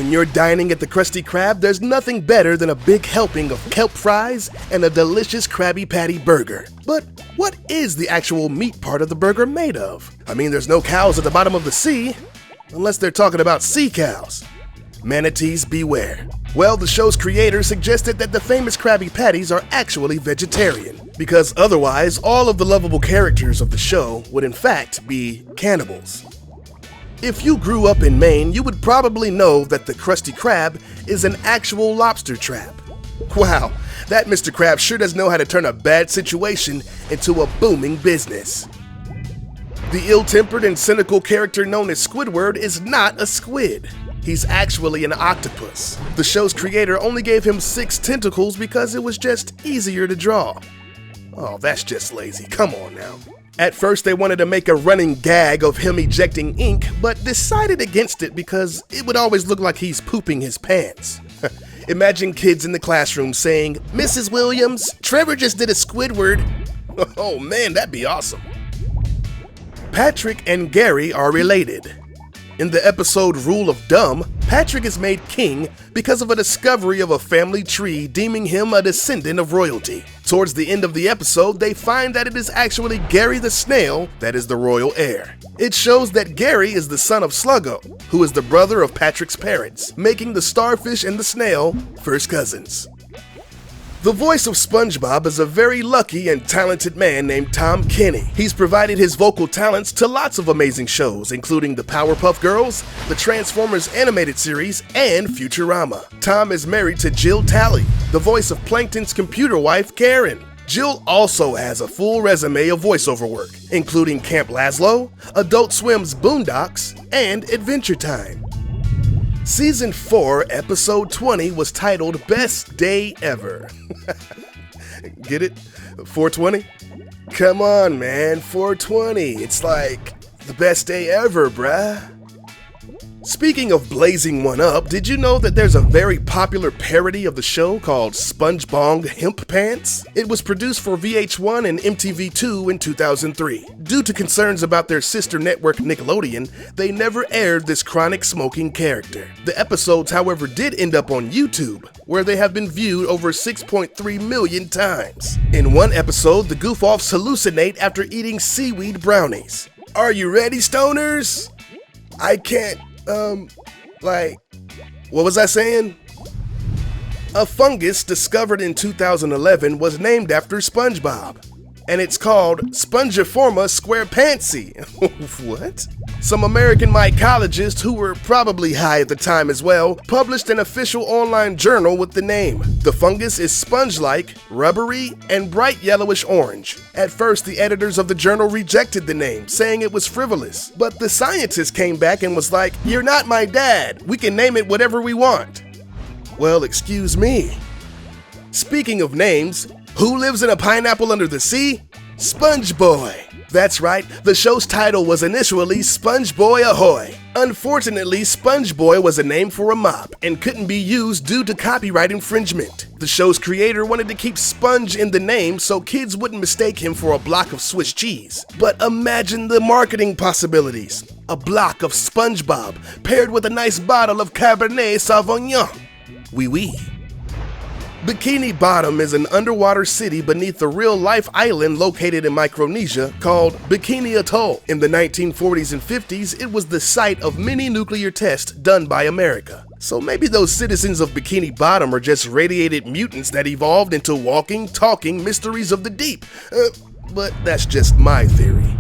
When you're dining at the Krusty Krab, there's nothing better than a big helping of kelp fries and a delicious Krabby Patty burger. But what is the actual meat part of the burger made of? I mean, there's no cows at the bottom of the sea, unless they're talking about sea cows. Manatees beware. Well, the show's creator suggested that the famous Krabby Patties are actually vegetarian, because otherwise all of the lovable characters of the show would in fact be cannibals. If you grew up in Maine, you would probably know that the Krusty Krab is an actual lobster trap. Wow, that Mr. Krab sure does know how to turn a bad situation into a booming business. The ill-tempered and cynical character known as Squidward is not a squid. He's actually an octopus. The show's creator only gave him 6 tentacles because it was just easier to draw. Oh, that's just lazy, come on now. At first they wanted to make a running gag of him ejecting ink, but decided against it because it would always look like he's pooping his pants. Imagine kids in the classroom saying, "Mrs. Williams, Trevor just did a Squidward." Oh man, that'd be awesome. Patrick and Gary are related. In the episode Rule of Dumb, Patrick is made king because of a discovery of a family tree deeming him a descendant of royalty. Towards the end of the episode, they find that it is actually Gary the snail that is the royal heir. It shows that Gary is the son of Sluggo, who is the brother of Patrick's parents, making the starfish and the snail first cousins. The voice of SpongeBob is a very lucky and talented man named Tom Kenny. He's provided his vocal talents to lots of amazing shows, including the Powerpuff Girls, the Transformers animated series, and Futurama. Tom is married to Jill Talley, the voice of Plankton's computer wife, Karen. Jill also has a full resume of voiceover work, including Camp Lazlo, Adult Swim's Boondocks, and Adventure Time. Season 4, episode 20 was titled Best Day Ever. Get it? 420? Come on, man, 420. It's like the best day ever, bruh. Speaking of blazing one up, did you know that there's a very popular parody of the show called SpongeBob Hemp Pants? It was produced for VH1 and MTV2 in 2003. Due to concerns about their sister network Nickelodeon, they never aired this chronic smoking character. The episodes, however, did end up on YouTube, where they have been viewed over 6.3 million times. In one episode, the Goofoffs hallucinate after eating seaweed brownies. Are you ready, stoners? I can't, what was I saying? A fungus discovered in 2011 was named after SpongeBob, and it's called Spongiform SquarePants. What? Some American mycologists, who were probably high at the time as well, published an official online journal with the name. The fungus is sponge-like, rubbery, and bright yellowish orange. At first, the editors of the journal rejected the name, saying it was frivolous. But the scientist came back and was like, "You're not my dad. We can name it whatever we want." Well, excuse me. Speaking of names, who lives in a pineapple under the sea? SpongeBoy. That's right, the show's title was initially SpongeBoy Ahoy. Unfortunately, SpongeBoy was a name for a mop and couldn't be used due to copyright infringement. The show's creator wanted to keep Sponge in the name so kids wouldn't mistake him for a block of Swiss cheese. But imagine the marketing possibilities. A block of SpongeBob paired with a nice bottle of Cabernet Sauvignon. Oui, oui. Bikini Bottom is an underwater city beneath a real-life island located in Micronesia called Bikini Atoll. In the 1940s and 50s, it was the site of many nuclear tests done by America. So maybe those citizens of Bikini Bottom are just radiated mutants that evolved into walking, talking mysteries of the deep. But that's just my theory.